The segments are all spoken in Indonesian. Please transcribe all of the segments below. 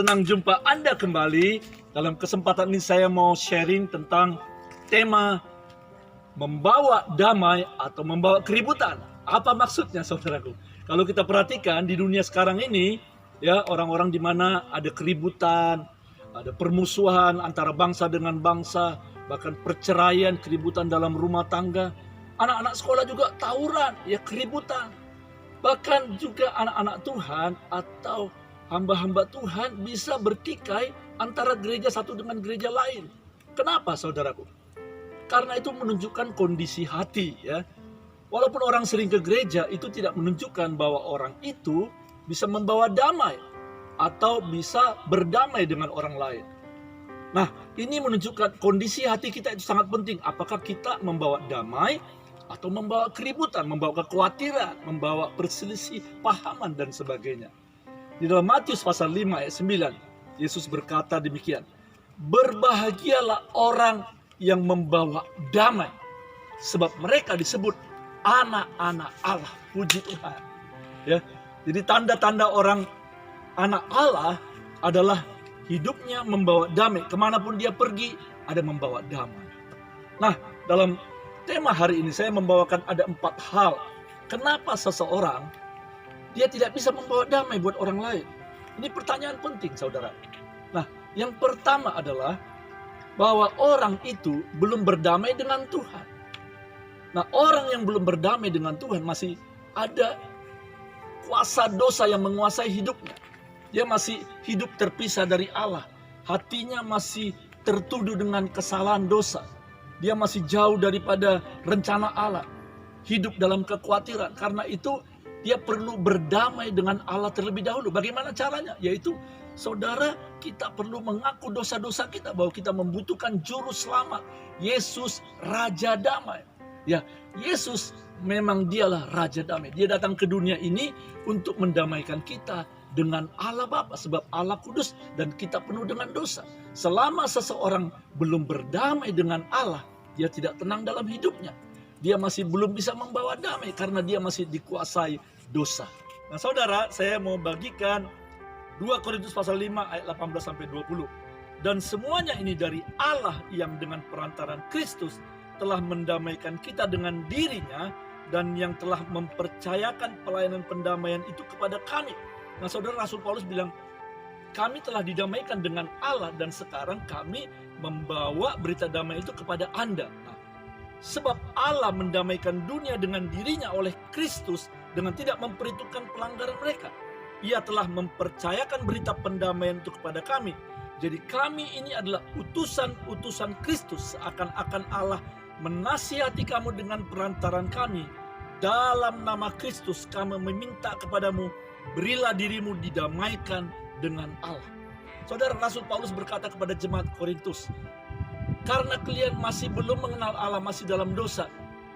senang jumpa Anda kembali. Dalam kesempatan ini saya mau sharing tentang tema membawa damai atau membawa keributan. Apa maksudnya, saudaraku? Kalau kita perhatikan di dunia sekarang ini, ya, orang-orang di mana ada keributan, ada permusuhan antara bangsa dengan bangsa, bahkan perceraian, keributan dalam rumah tangga. Anak-anak sekolah juga tawuran, ya, keributan. Bahkan juga anak-anak Tuhan atau hamba-hamba Tuhan bisa bertikai antara gereja satu dengan gereja lain. Kenapa, saudaraku? Karena itu menunjukkan kondisi hati, ya. Walaupun orang sering ke gereja, itu tidak menunjukkan bahwa orang itu bisa membawa damai atau bisa berdamai dengan orang lain. Nah, ini menunjukkan kondisi hati kita itu sangat penting. Apakah kita membawa damai atau membawa keributan, membawa kekhawatiran, membawa perselisih pahaman dan sebagainya. Di dalam Matius pasal 5 ayat 9, Yesus berkata demikian, "Berbahagialah orang yang membawa damai, sebab mereka disebut anak-anak Allah." Puji Tuhan. Ya, jadi tanda-tanda orang anak Allah adalah hidupnya membawa damai. Kemanapun dia pergi, ada membawa damai. Nah, dalam tema hari ini saya membawakan ada 4 hal. Kenapa seseorang dia tidak bisa membawa damai buat orang lain? Ini pertanyaan penting, saudara. Nah, yang pertama adalah bahwa orang itu belum berdamai dengan Tuhan. Nah, orang yang belum berdamai dengan Tuhan masih ada kuasa dosa yang menguasai hidupnya. Dia masih hidup terpisah dari Allah. Hatinya masih tertuduh dengan kesalahan dosa. Dia masih jauh daripada rencana Allah. Hidup dalam kekhawatiran. Karena itu dia perlu berdamai dengan Allah terlebih dahulu. Bagaimana caranya? Yaitu saudara, kita perlu mengaku dosa-dosa kita, bahwa kita membutuhkan juru selamat, Yesus Raja Damai. Ya, Yesus memang dialah Raja Damai. Dia datang ke dunia ini untuk mendamaikan kita dengan Allah Bapa, sebab Allah kudus dan kita penuh dengan dosa. Selama seseorang belum berdamai dengan Allah, dia tidak tenang dalam hidupnya. Dia masih belum bisa membawa damai karena dia masih dikuasai dosa. Nah, saudara, saya mau bagikan 2 Korintus pasal 5 ayat 18 sampai 20. Dan semuanya ini dari Allah yang dengan perantaran Kristus telah mendamaikan kita dengan dirinya dan yang telah mempercayakan pelayanan pendamaian itu kepada kami. Nah, saudara, Rasul Paulus bilang, kami telah didamaikan dengan Allah dan sekarang kami membawa berita damai itu kepada Anda. Nah, sebab Allah mendamaikan dunia dengan dirinya oleh Kristus dengan tidak memperhitungkan pelanggaran mereka. Ia telah mempercayakan berita pendamaian itu kepada kami. Jadi kami ini adalah utusan-utusan Kristus. Seakan-akan Allah menasihati kamu dengan perantaran kami. Dalam nama Kristus kami meminta kepadamu, berilah dirimu didamaikan dengan Allah. Saudara, Rasul Paulus berkata kepada jemaat Korintus, karena kalian masih belum mengenal Allah, masih dalam dosa,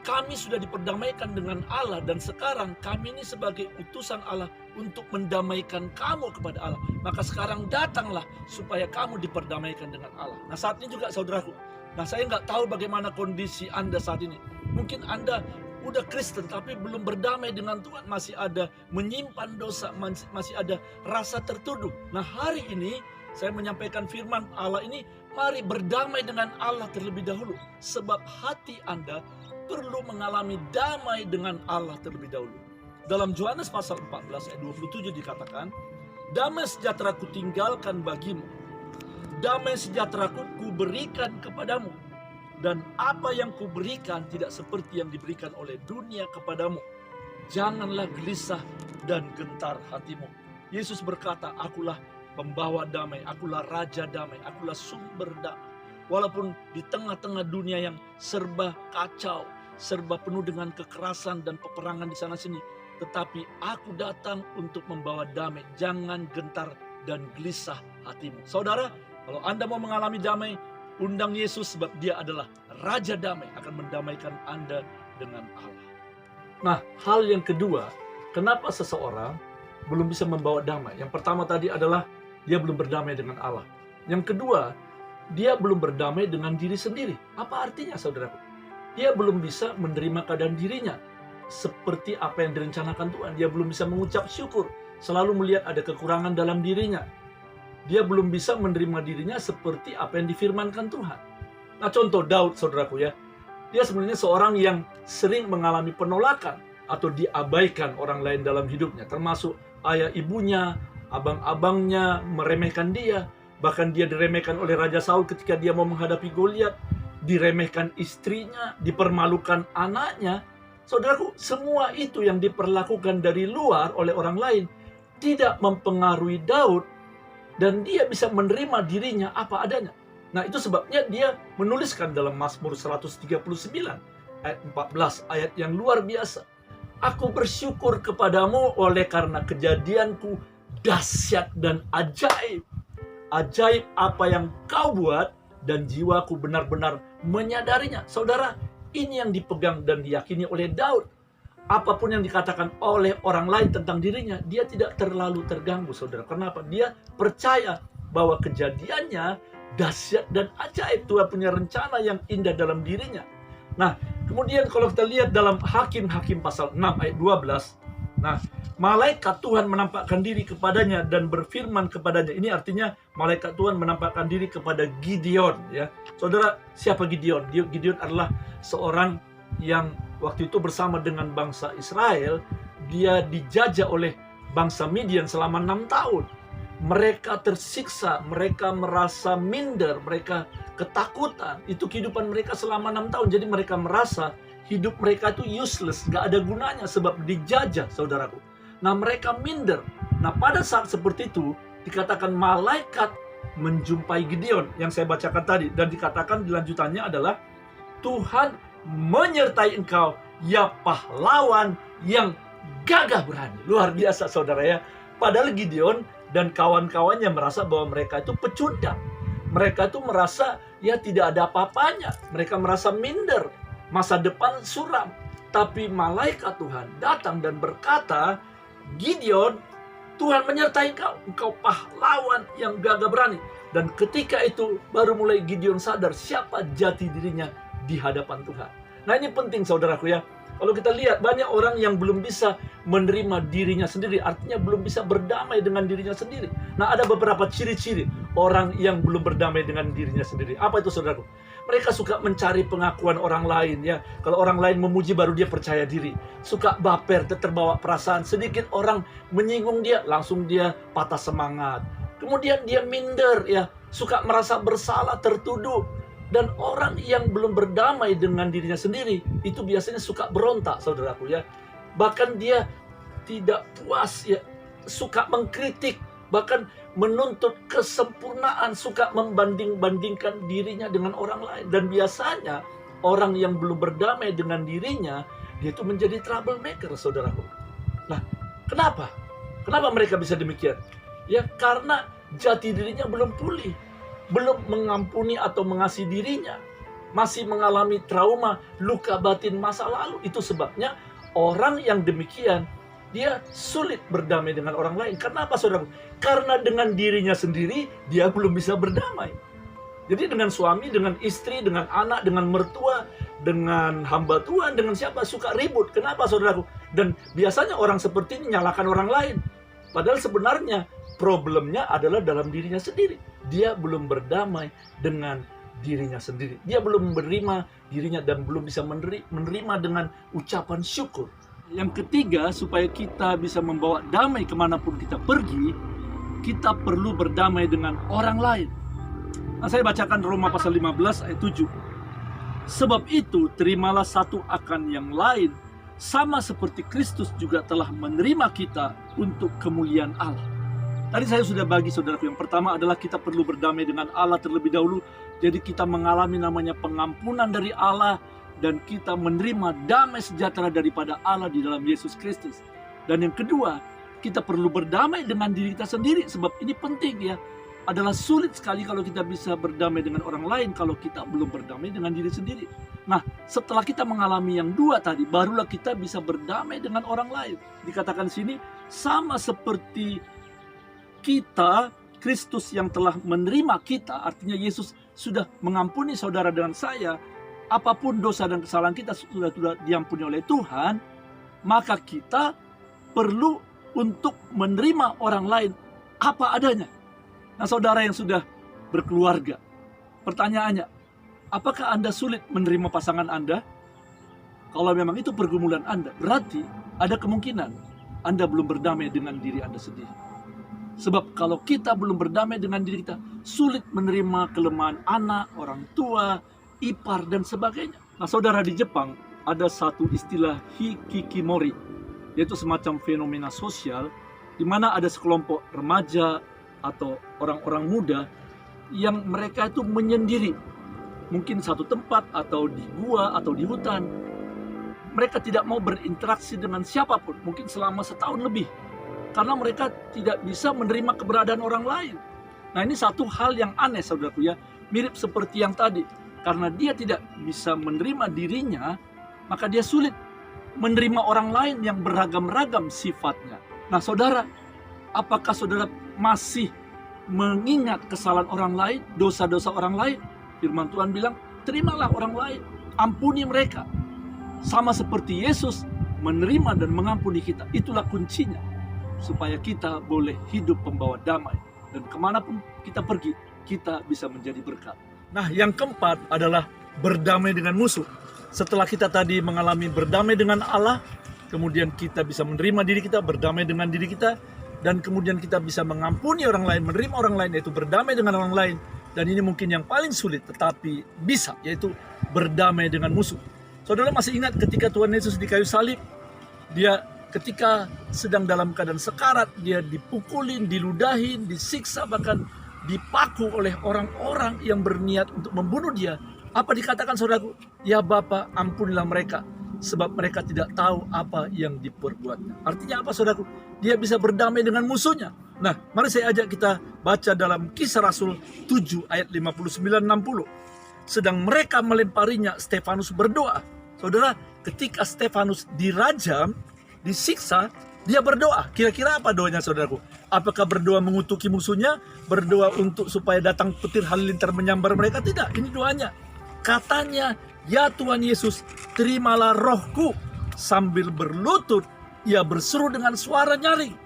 kami sudah diperdamaikan dengan Allah dan sekarang kami ini sebagai utusan Allah untuk mendamaikan kamu kepada Allah. Maka sekarang datanglah supaya kamu diperdamaikan dengan Allah. Nah, saat ini juga, saudaraku, nah, saya nggak tahu bagaimana kondisi Anda saat ini. Mungkin Anda udah Kristen tapi belum berdamai dengan Tuhan, masih ada menyimpan dosa, masih ada rasa tertuduh. Nah, hari ini saya menyampaikan firman Allah ini, mari berdamai dengan Allah terlebih dahulu. Sebab hati Anda perlu mengalami damai dengan Allah terlebih dahulu. Dalam Yohanes pasal 14 ayat 27 dikatakan, damai sejahtera ku tinggalkan bagimu, damai sejahtera ku berikan kepadamu. Dan apa yang ku berikan tidak seperti yang diberikan oleh dunia kepadamu. Janganlah gelisah dan gentar hatimu. Yesus berkata, akulah pembawa damai, akulah Raja Damai, akulah sumber damai. Walaupun di tengah-tengah dunia yang serba kacau, serba penuh dengan kekerasan dan peperangan di sana-sini, tetapi aku datang untuk membawa damai. Jangan gentar dan gelisah hatimu. Saudara, kalau Anda mau mengalami damai, undang Yesus, sebab dia adalah Raja Damai, akan mendamaikan Anda dengan Allah. Nah, hal yang kedua, kenapa seseorang belum bisa membawa damai? Yang pertama tadi adalah dia belum berdamai dengan Allah. Yang kedua, dia belum berdamai dengan diri sendiri. Apa artinya, saudaraku? Dia belum bisa menerima keadaan dirinya seperti apa yang direncanakan Tuhan. Dia belum bisa mengucap syukur, selalu melihat ada kekurangan dalam dirinya. dia belum bisa menerima dirinya seperti apa yang difirmankan Tuhan. Nah, contoh Daud, saudaraku ya, dia sebenarnya seorang yang sering mengalami penolakan atau diabaikan orang lain dalam hidupnya, termasuk ayah ibunya, abang-abangnya meremehkan dia, bahkan dia diremehkan oleh Raja Saul ketika dia mau menghadapi Goliat, diremehkan istrinya, dipermalukan anaknya. Saudaraku, semua itu yang diperlakukan dari luar oleh orang lain tidak mempengaruhi Daud, dan dia bisa menerima dirinya apa adanya. Nah, itu sebabnya dia menuliskan dalam Mazmur 139 ayat 14, ayat yang luar biasa. Aku bersyukur kepadamu oleh karena kejadianku dahsyat dan ajaib. Ajaib apa yang kau buat, dan jiwaku benar-benar menyadarinya. Saudara, ini yang dipegang dan diyakini oleh Daud. Apapun yang dikatakan oleh orang lain tentang dirinya, dia tidak terlalu terganggu, saudara. Kenapa? Dia percaya bahwa kejadiannya dahsyat dan ajaib. Tuhan punya rencana yang indah dalam dirinya. Nah, kemudian kalau kita lihat dalam Hakim-Hakim pasal 6 ayat 12, nah, malaikat Tuhan menampakkan diri kepadanya dan berfirman kepadanya. Ini artinya malaikat Tuhan menampakkan diri kepada Gideon, ya. Saudara, siapa Gideon? Gideon adalah seorang yang waktu itu bersama dengan bangsa Israel, dia dijajah oleh bangsa Midian selama 6 tahun. Mereka tersiksa, mereka merasa minder, mereka ketakutan. Itu kehidupan mereka selama 6 tahun. Jadi mereka merasa hidup mereka itu useless, gak ada gunanya sebab dijajah, saudaraku. Nah, mereka minder. Nah, pada saat seperti itu, dikatakan malaikat menjumpai Gideon yang saya bacakan tadi. Dan dikatakan di lanjutannya adalah, Tuhan menyertai engkau, ya pahlawan yang gagah berani. Luar biasa, saudara ya. Padahal Gideon dan kawan-kawannya merasa bahwa mereka itu pecundang. Mereka itu merasa ya tidak ada apa-apanya. Mereka merasa minder, masa depan suram. Tapi malaikat Tuhan datang dan berkata, Gideon, Tuhan menyertai engkau. Engkau pahlawan yang gagah berani. Dan ketika itu baru mulai Gideon sadar siapa jati dirinya di hadapan Tuhan. Nah, ini penting, saudaraku ya. Kalau kita lihat banyak orang yang belum bisa menerima dirinya sendiri, artinya belum bisa berdamai dengan dirinya sendiri. Nah, ada beberapa ciri-ciri orang yang belum berdamai dengan dirinya sendiri. Apa itu, saudaraku? Mereka suka mencari pengakuan orang lain ya. Kalau orang lain memuji baru dia percaya diri. Suka baper, terbawa perasaan. Sedikit orang menyinggung dia, langsung dia patah semangat. Kemudian dia minder ya, suka merasa bersalah, tertuduh. Dan orang yang belum berdamai dengan dirinya sendiri, itu biasanya suka berontak, saudaraku ya. Bahkan dia tidak puas ya, suka mengkritik, bahkan menuntut kesempurnaan, suka membanding-bandingkan dirinya dengan orang lain. Dan biasanya orang yang belum berdamai dengan dirinya, dia itu menjadi troublemaker, saudaraku. Nah, kenapa? Kenapa mereka bisa demikian? Ya, karena jati dirinya belum pulih, belum mengampuni atau mengasihi dirinya, masih mengalami trauma, luka batin masa lalu. Itu sebabnya orang yang demikian, dia sulit berdamai dengan orang lain. Kenapa, saudara? Karena dengan dirinya sendiri, dia belum bisa berdamai. Jadi dengan suami, dengan istri, dengan anak, dengan mertua, dengan hamba Tuhan, dengan siapa, suka ribut. Kenapa, saudaraku? Dan biasanya orang seperti ini menyalahkan orang lain. Padahal sebenarnya problemnya adalah dalam dirinya sendiri. Dia belum berdamai dengan dirinya sendiri. Dia belum menerima dirinya dan belum bisa menerima dengan ucapan syukur. Yang ketiga, supaya kita bisa membawa damai kemanapun kita pergi, kita perlu berdamai dengan orang lain. Nah, saya bacakan Roma pasal 15 ayat 7. Sebab itu, terimalah satu akan yang lain, sama seperti Kristus juga telah menerima kita untuk kemuliaan Allah. Tadi saya sudah bagi saudaraku, yang pertama adalah kita perlu berdamai dengan Allah terlebih dahulu. Jadi kita mengalami namanya pengampunan dari Allah, dan kita menerima damai sejahtera daripada Allah di dalam Yesus Kristus. Dan yang kedua, kita perlu berdamai dengan diri kita sendiri, sebab ini penting ya. Adalah sulit sekali kalau kita bisa berdamai dengan orang lain kalau kita belum berdamai dengan diri sendiri. Nah, setelah kita mengalami yang dua tadi, barulah kita bisa berdamai dengan orang lain. Dikatakan di sini, sama seperti kita, Kristus yang telah menerima kita, artinya Yesus sudah mengampuni saudara dan saya, apapun dosa dan kesalahan kita sudah diampuni oleh Tuhan, maka kita perlu untuk menerima orang lain apa adanya. Nah, saudara yang sudah berkeluarga, pertanyaannya, apakah Anda sulit menerima pasangan Anda? Kalau memang itu pergumulan Anda, berarti ada kemungkinan Anda belum berdamai dengan diri Anda sendiri. Sebab kalau kita belum berdamai dengan diri kita, sulit menerima kelemahan anak, orang tua, ipar, dan sebagainya. Nah, saudara, di Jepang ada satu istilah hikikomori, yaitu semacam fenomena sosial di mana ada sekelompok remaja atau orang-orang muda yang mereka itu menyendiri, mungkin satu tempat atau di gua atau di hutan. Mereka tidak mau berinteraksi dengan siapapun, mungkin selama setahun lebih, karena mereka tidak bisa menerima keberadaan orang lain. Nah, ini satu hal yang aneh, saudaraku ya, mirip seperti yang tadi. Karena dia tidak bisa menerima dirinya, maka dia sulit menerima orang lain yang beragam-ragam sifatnya. Nah, saudara, apakah saudara masih mengingat kesalahan orang lain, dosa-dosa orang lain? Firman Tuhan bilang, terimalah orang lain, ampuni mereka. Sama seperti Yesus menerima dan mengampuni kita. Itulah kuncinya, supaya kita boleh hidup pembawa damai. Dan kemanapun kita pergi, kita bisa menjadi berkat. Nah, yang keempat adalah berdamai dengan musuh. Setelah kita tadi mengalami berdamai dengan Allah, kemudian kita bisa menerima diri kita, berdamai dengan diri kita, dan kemudian kita bisa mengampuni orang lain, menerima orang lain, yaitu berdamai dengan orang lain. Dan ini mungkin yang paling sulit, tetapi bisa, yaitu berdamai dengan musuh. Saudara masih ingat ketika Tuhan Yesus di kayu salib, dia ketika sedang dalam keadaan sekarat, dia dipukulin, diludahin, disiksa, bahkan dipaku oleh orang-orang yang berniat untuk membunuh dia. Apa dikatakan saudaraku? Ya Bapa, ampunilah mereka, sebab mereka tidak tahu apa yang diperbuatnya. Artinya apa saudaraku? Dia bisa berdamai dengan musuhnya. Nah, mari saya ajak kita baca dalam Kisah Rasul 7 ayat 59-60. Sedang mereka melemparinya, Stefanus berdoa. Saudara, ketika Stefanus dirajam, disiksa, dia berdoa. Kira-kira apa doanya saudaraku? Apakah berdoa mengutuki musuhnya? Berdoa untuk supaya datang petir halilintar menyambar mereka? Tidak, ini doanya. Katanya, ya Tuhan Yesus, terimalah rohku. Sambil berlutut, ia berseru dengan suara nyaring,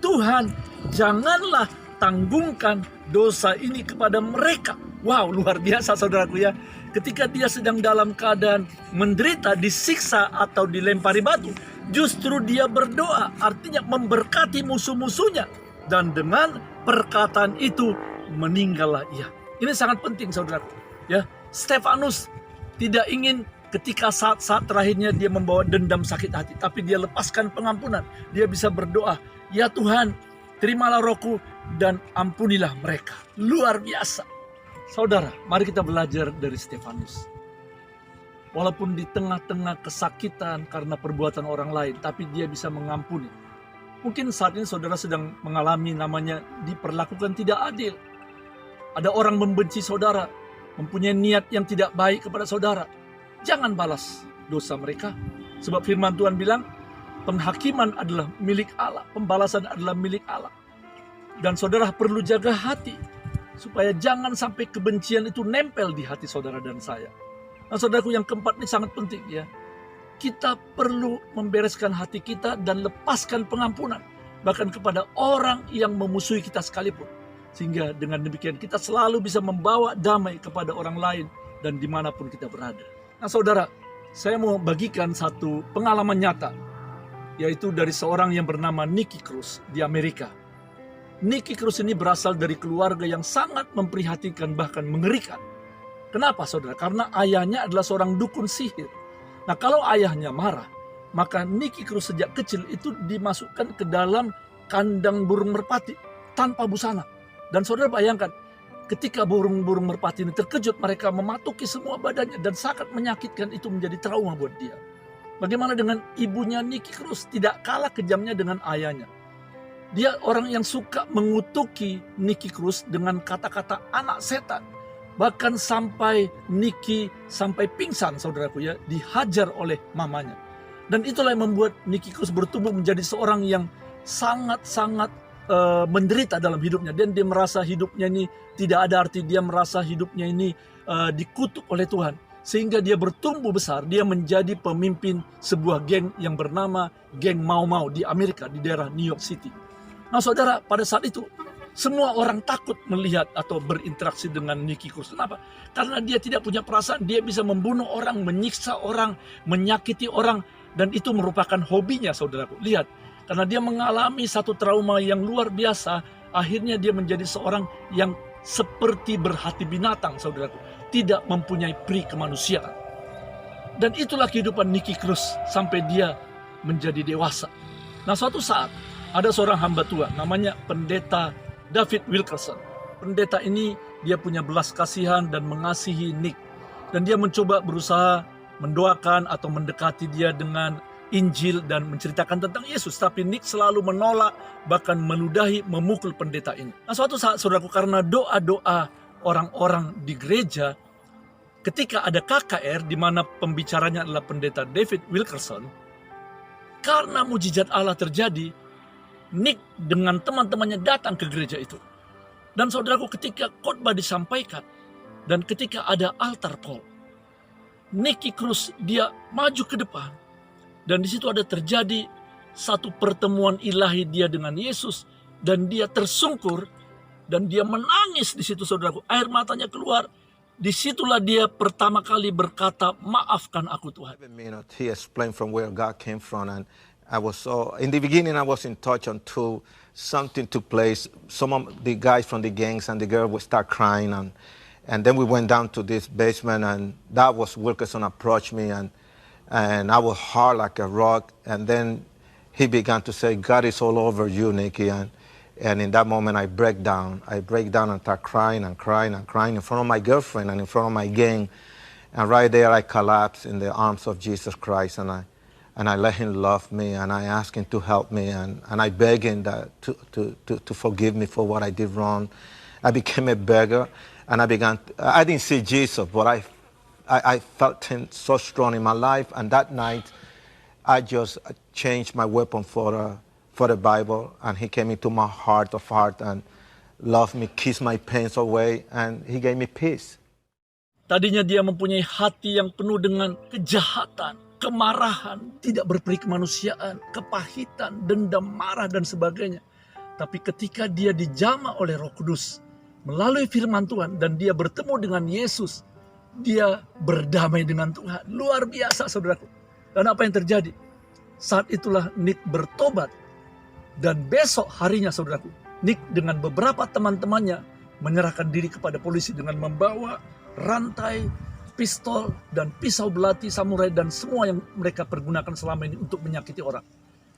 Tuhan, janganlah tanggungkan dosa ini kepada mereka. Wow, luar biasa saudaraku ya. Ketika dia sedang dalam keadaan menderita, disiksa atau dilempari batu, justru dia berdoa, artinya memberkati musuh-musuhnya. Dan dengan perkataan itu meninggallah ia. Ini sangat penting saudaraku ya. Stefanus tidak ingin ketika saat-saat terakhirnya dia membawa dendam sakit hati, tapi dia lepaskan pengampunan. Dia bisa berdoa, ya Tuhan, terimalah rohku dan ampunilah mereka. Luar biasa. Saudara, mari kita belajar dari Stefanus. Walaupun di tengah-tengah kesakitan karena perbuatan orang lain, tapi dia bisa mengampuni. Mungkin saat ini saudara sedang mengalami namanya diperlakukan tidak adil. Ada orang membenci saudara, mempunyai niat yang tidak baik kepada saudara. Jangan balas dosa mereka. Sebab firman Tuhan bilang, penghakiman adalah milik Allah, pembalasan adalah milik Allah. Dan saudara perlu jaga hati, supaya jangan sampai kebencian itu nempel di hati saudara dan saya. Nah saudaraku, yang keempat ini sangat penting ya. Kita perlu membereskan hati kita dan lepaskan pengampunan. Bahkan kepada orang yang memusuhi kita sekalipun. Sehingga dengan demikian kita selalu bisa membawa damai kepada orang lain dan dimanapun kita berada. Nah saudara, saya mau bagikan satu pengalaman nyata. Yaitu dari seorang yang bernama Nicky Cruz di Amerika. Nicky Cruz ini berasal dari keluarga yang sangat memprihatinkan, bahkan mengerikan. Kenapa saudara? Karena ayahnya adalah seorang dukun sihir. Nah kalau ayahnya marah, maka Nicky Cruz sejak kecil itu dimasukkan ke dalam kandang burung merpati tanpa busana. Dan saudara bayangkan, ketika burung-burung merpati ini terkejut, mereka mematuki semua badannya dan sangat menyakitkan, itu menjadi trauma buat dia. Bagaimana dengan ibunya Nicky Cruz? Tidak kalah kejamnya dengan ayahnya. Dia orang yang suka mengutuki Nicky Cruz dengan kata-kata anak setan. Bahkan sampai Nicky sampai pingsan saudaraku ya, dihajar oleh mamanya. Dan itulah yang membuat Nicky Cruz bertumbuh menjadi seorang yang sangat-sangat menderita dalam hidupnya. Dan dia merasa hidupnya ini tidak ada arti, dia merasa hidupnya ini dikutuk oleh Tuhan. Sehingga dia bertumbuh besar, dia menjadi pemimpin sebuah geng yang bernama Geng Mau Mau di Amerika, di daerah New York City. Nah saudara, pada saat itu Semua orang takut melihat atau berinteraksi dengan Nicky Cruz. Kenapa? Karena dia tidak punya perasaan, dia bisa membunuh orang, menyiksa orang, menyakiti orang, dan itu merupakan hobinya, saudaraku. Lihat, karena dia mengalami satu trauma yang luar biasa, akhirnya dia menjadi seorang yang seperti berhati binatang, saudaraku. Tidak mempunyai peri kemanusiaan. Dan itulah kehidupan Nicky Cruz sampai dia menjadi dewasa. Nah, suatu saat ada seorang hamba Tuhan namanya Pendeta David Wilkerson. Pendeta ini dia punya belas kasihan dan mengasihi Nick. Dan dia mencoba berusaha mendoakan atau mendekati dia dengan Injil dan menceritakan tentang Yesus. Tapi Nick selalu menolak, bahkan meludahi, memukul pendeta ini. Nah, suatu saat, saudaraku, karena doa-doa orang-orang di gereja, ketika ada KKR di mana pembicaranya adalah Pendeta David Wilkerson, karena mujizat Allah terjadi, Nick dengan teman-temannya datang ke gereja itu. Dan saudaraku, ketika khotbah disampaikan dan ketika ada altar call, Nicky Cruz dia maju ke depan. Dan di situ ada terjadi satu pertemuan ilahi dia dengan Yesus, dan dia tersungkur dan dia menangis di situ, saudaraku. Air matanya keluar. Disitulah dia pertama kali berkata, "Maafkan aku, Tuhan." He explained from where God came from, and I was so, in the beginning I was in touch until something took place. Some of the guys from the gangs and the girl would start crying, and then we went down to this basement, and that was Wilkerson approached me, and I was hard like a rock, and then he began to say, "God is all over you, Nicky," and in that moment I break down and start crying and crying and crying in front of my girlfriend and in front of my gang, and right there I collapsed in the arms of Jesus Christ, and I let him love me, and I asked him to help me, and I begged him to forgive me for what I did wrong. I became a beggar, and I didn't see Jesus, but I felt him so strong in my life, and that night I just changed my weapon for the Bible, and he came into my heart of heart and loved me, kissed my pains away, and he gave me peace. Tadinya dia mempunyai hati yang penuh dengan kejahatan, kemarahan, tidak berperi kemanusiaan, kepahitan, dendam, marah, dan sebagainya. Tapi ketika dia dijamah oleh Roh Kudus melalui firman Tuhan dan dia bertemu dengan Yesus, dia berdamai dengan Tuhan. Luar biasa, saudaraku. Dan apa yang terjadi? Saat itulah Nick bertobat. Dan besok harinya, saudaraku, Nick dengan beberapa teman-temannya menyerahkan diri kepada polisi dengan membawa rantai, pistol, dan pisau belati samurai dan semua yang mereka pergunakan selama ini untuk menyakiti orang.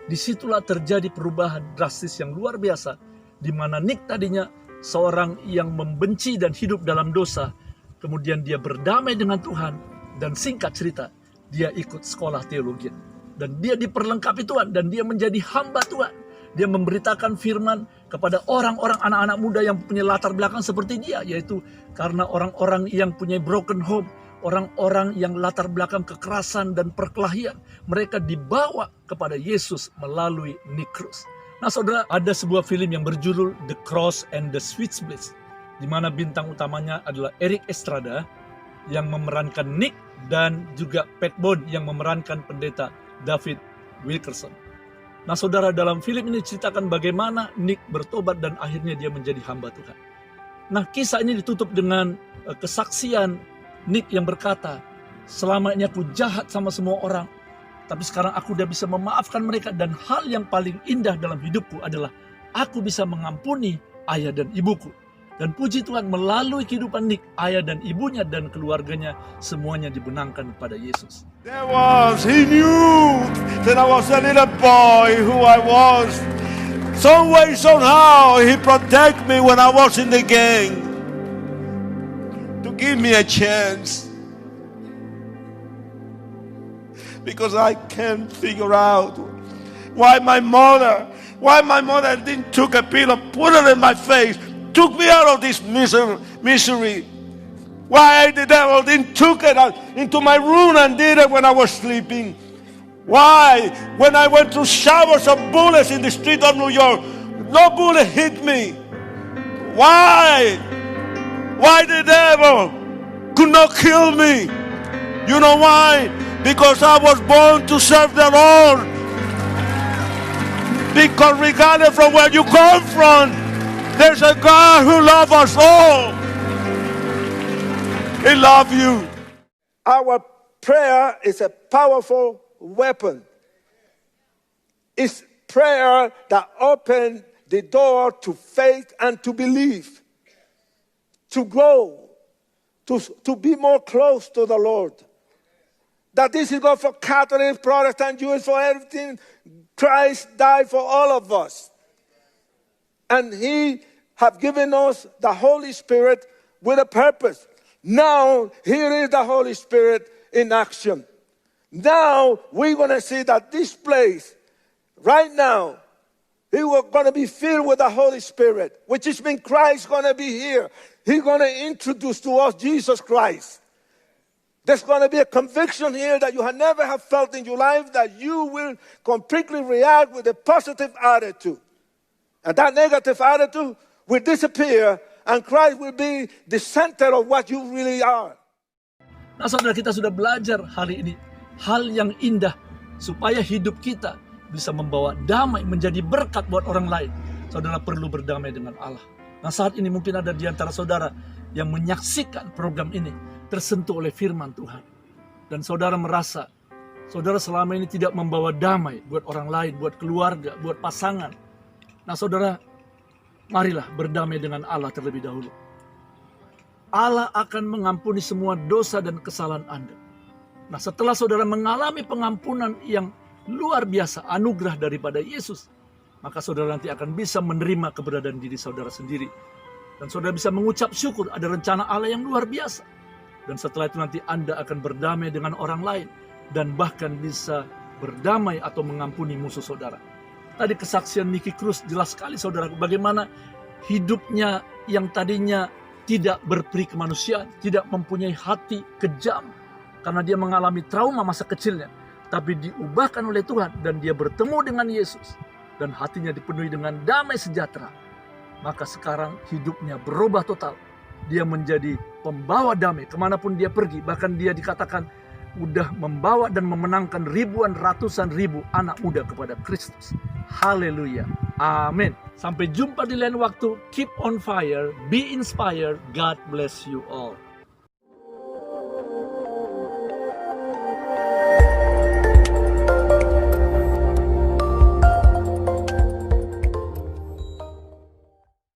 Disitulah terjadi perubahan drastis yang luar biasa, di mana Nick tadinya seorang yang membenci dan hidup dalam dosa, kemudian dia berdamai dengan Tuhan, dan singkat cerita, dia ikut sekolah teologi. Dan dia diperlengkapi Tuhan, dan dia menjadi hamba Tuhan. Dia memberitakan firman kepada orang-orang anak-anak muda yang punya latar belakang seperti dia, yaitu karena orang-orang yang punya broken home, orang-orang yang latar belakang kekerasan dan perkelahian, mereka dibawa kepada Yesus melalui Nick Cruz. Nah, saudara, ada sebuah film yang berjudul The Cross and the Switchblades, di mana bintang utamanya adalah Eric Estrada yang memerankan Nick dan juga Pat Boone yang memerankan pendeta David Wilkerson. Nah, saudara, dalam film ini ceritakan bagaimana Nick bertobat dan akhirnya dia menjadi hamba Tuhan. Nah, kisah ini ditutup dengan kesaksian Nick yang berkata, "Selama ini aku jahat sama semua orang, tapi sekarang aku udah bisa memaafkan mereka, dan hal yang paling indah dalam hidupku adalah aku bisa mengampuni ayah dan ibuku." Dan puji Tuhan, melalui kehidupan Nick, ayah dan ibunya dan keluarganya semuanya dibenangkan kepada Yesus. He knew that I was a little boy who I was. Some way, somehow, he protected me when I was in the gang. To give me a chance. Because I can't figure out why my mother didn't took a pill and put it in my face. Took me out of this misery. Why the devil didn't took it into my room and did it when I was sleeping? Why, when I went through showers of bullets in the street of New York, no bullet hit me? Why? Why the devil could not kill me? You know why? Because I was born to serve the Lord. Because regardless from where you come from, There's a God who loves us all. He loves you. Our prayer is a powerful weapon. It's prayer that opens the door to faith and to believe, to grow, to be more close to the Lord. That this is not for Catholic, Protestant, Jewish, for everything. Christ died for all of us. And He have given us the Holy Spirit with a purpose. Now, here is the Holy Spirit in action. Now, we're going to see that this place, right now, we were going to be filled with the Holy Spirit, which is means Christ going to be here. He's going to introduce to us Jesus Christ. There's going to be a conviction here that you have never have felt in your life, that you will completely react with a positive attitude. And that negative attitude will disappear, and Christ will be the center of what you really are. Nah, saudara, kita sudah belajar hari ini hal yang indah supaya hidup kita bisa membawa damai, menjadi berkat buat orang lain. Saudara perlu berdamai dengan Allah. Nah, saat ini mungkin ada di antara saudara yang menyaksikan program ini tersentuh oleh firman Tuhan. Dan saudara merasa saudara selama ini tidak membawa damai buat orang lain, buat keluarga, buat pasangan. Nah, saudara, marilah berdamai dengan Allah terlebih dahulu. Allah akan mengampuni semua dosa dan kesalahan Anda. Nah, setelah saudara mengalami pengampunan yang luar biasa, anugerah daripada Yesus, maka saudara nanti akan bisa menerima keberadaan diri saudara sendiri. Dan saudara bisa mengucap syukur, ada rencana Allah yang luar biasa. Dan setelah itu nanti Anda akan berdamai dengan orang lain, dan bahkan bisa berdamai atau mengampuni musuh saudara. Tadi kesaksian Nicky Cruz jelas sekali, saudara, bagaimana hidupnya yang tadinya tidak berperi kemanusiaan, tidak mempunyai hati kejam, karena dia mengalami trauma masa kecilnya, tapi diubahkan oleh Tuhan, dan dia bertemu dengan Yesus, dan hatinya dipenuhi dengan damai sejahtera. Maka sekarang hidupnya berubah total. Dia menjadi pembawa damai kemanapun dia pergi. Bahkan dia dikatakan udah membawa dan memenangkan ribuan, ratusan ribu anak muda kepada Kristus. Haleluya. Amin. Sampai jumpa di lain waktu. Keep on fire. Be inspired. God bless you all.